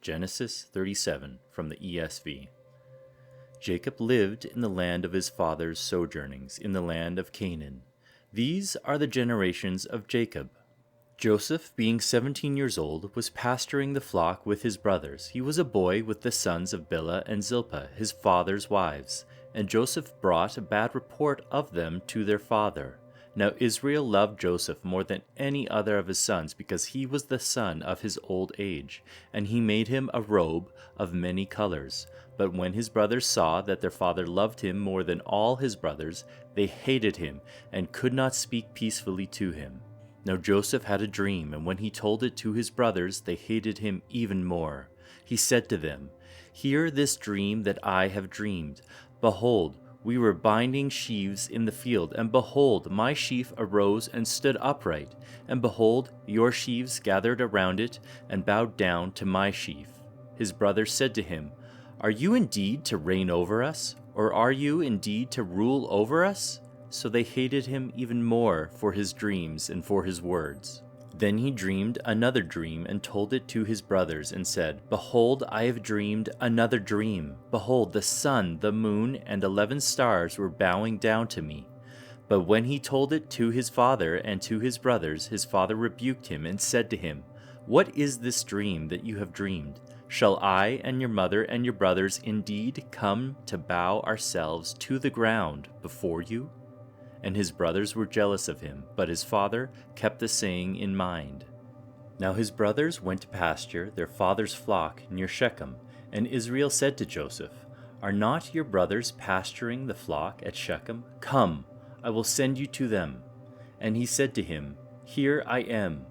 Genesis 37 from the ESV. Jacob lived in the land of his father's sojournings, in the land of Canaan. These are the generations of Jacob. Joseph, being 17 years old, was pasturing the flock with his brothers. He was a boy with the sons of Bilhah and Zilpah, his father's wives. And Joseph brought a bad report of them to their father. Now Israel loved Joseph more than any other of his sons, because he was the son of his old age, and he made him a robe of many colors. But when his brothers saw that their father loved him more than all his brothers, they hated him, and could not speak peacefully to him. Now Joseph had a dream, and when he told it to his brothers, they hated him even more. He said to them, "Hear this dream that I have dreamed. Behold, we were binding sheaves in the field, and behold, my sheaf arose and stood upright, and behold, your sheaves gathered around it and bowed down to my sheaf." His brothers said to him, "Are you indeed to reign over us, or are you indeed to rule over us?" So they hated him even more for his dreams and for his words. Then he dreamed another dream and told it to his brothers and said, "Behold, I have dreamed another dream. Behold, the sun, the moon, and 11 stars were bowing down to me." But when he told it to his father and to his brothers, his father rebuked him and said to him, "What is this dream that you have dreamed? Shall I and your mother and your brothers indeed come to bow ourselves to the ground before you?" And his brothers were jealous of him, but his father kept the saying in mind. Now his brothers went to pasture their father's flock near Shechem, and Israel said to Joseph, "Are not your brothers pasturing the flock at Shechem? Come, I will send you to them." And he said to him, "Here I am."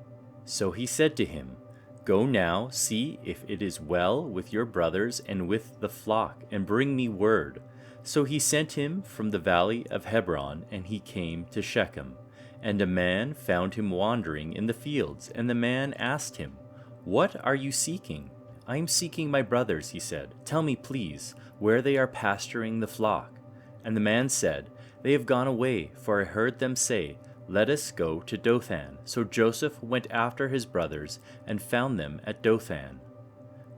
So he said to him, "Go now, see if it is well with your brothers and with the flock, and bring me word." So he sent him from the valley of Hebron, and he came to Shechem. And a man found him wandering in the fields, and the man asked him, "What are you seeking?" "I am seeking my brothers," he said. "Tell me, please, where they are pasturing the flock." And the man said, "They have gone away, for I heard them say, 'Let us go to Dothan.'" So Joseph went after his brothers and found them at Dothan.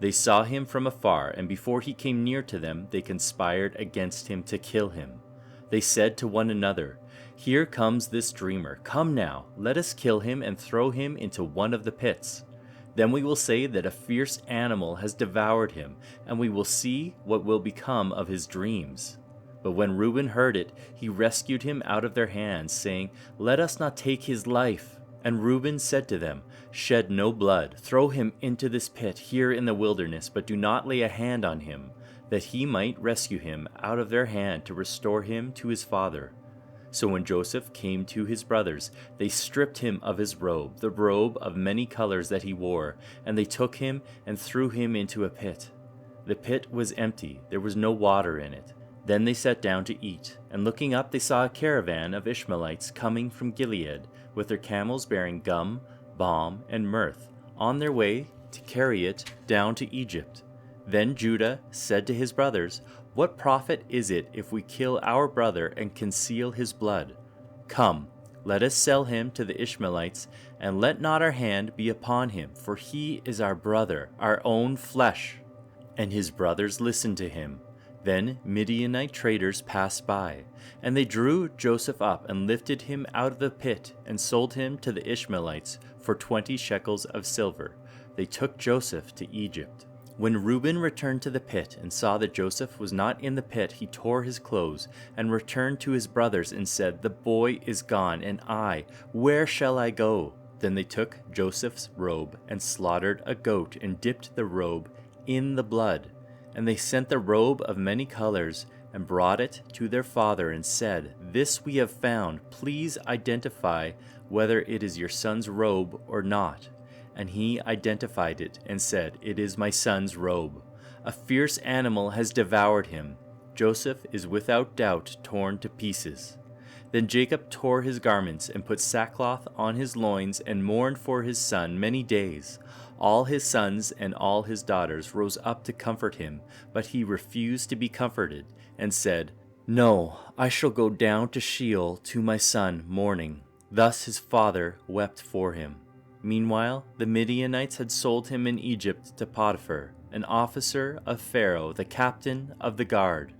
They saw him from afar, and before he came near to them, they conspired against him to kill him. They said to one another, "Here comes this dreamer. Come now, let us kill him and throw him into one of the pits. Then we will say that a fierce animal has devoured him, and we will see what will become of his dreams." But when Reuben heard it, he rescued him out of their hands, saying, "Let us not take his life." And Reuben said to them, "Shed no blood. Throw him into this pit here in the wilderness, but do not lay a hand on him, that he might rescue him out of their hand to restore him to his father." So when Joseph came to his brothers, they stripped him of his robe, the robe of many colors that he wore, and they took him and threw him into a pit. The pit was empty, there was no water in it. Then they sat down to eat, and looking up they saw a caravan of Ishmaelites coming from Gilead, with their camels bearing gum, balm, and myrrh, on their way to carry it down to Egypt. Then Judah said to his brothers, "What profit is it if we kill our brother and conceal his blood? Come, let us sell him to the Ishmaelites, and let not our hand be upon him, for he is our brother, our own flesh." And his brothers listened to him. Then Midianite traders passed by, and they drew Joseph up and lifted him out of the pit and sold him to the Ishmaelites for 20 shekels of silver. They took Joseph to Egypt. When Reuben returned to the pit and saw that Joseph was not in the pit, he tore his clothes and returned to his brothers and said, "The boy is gone, and where shall I go?" Then they took Joseph's robe and slaughtered a goat and dipped the robe in the blood. And they sent the robe of many colors and brought it to their father and said, "This we have found. Please identify whether it is your son's robe or not." And he identified it and said, "It is my son's robe. A fierce animal has devoured him. Joseph is without doubt torn to pieces." Then Jacob tore his garments and put sackcloth on his loins and mourned for his son many days. All his sons and all his daughters rose up to comfort him, but he refused to be comforted and said, "No, I shall go down to Sheol to my son mourning." Thus his father wept for him. Meanwhile, the Midianites had sold him in Egypt to Potiphar, an officer of Pharaoh, the captain of the guard.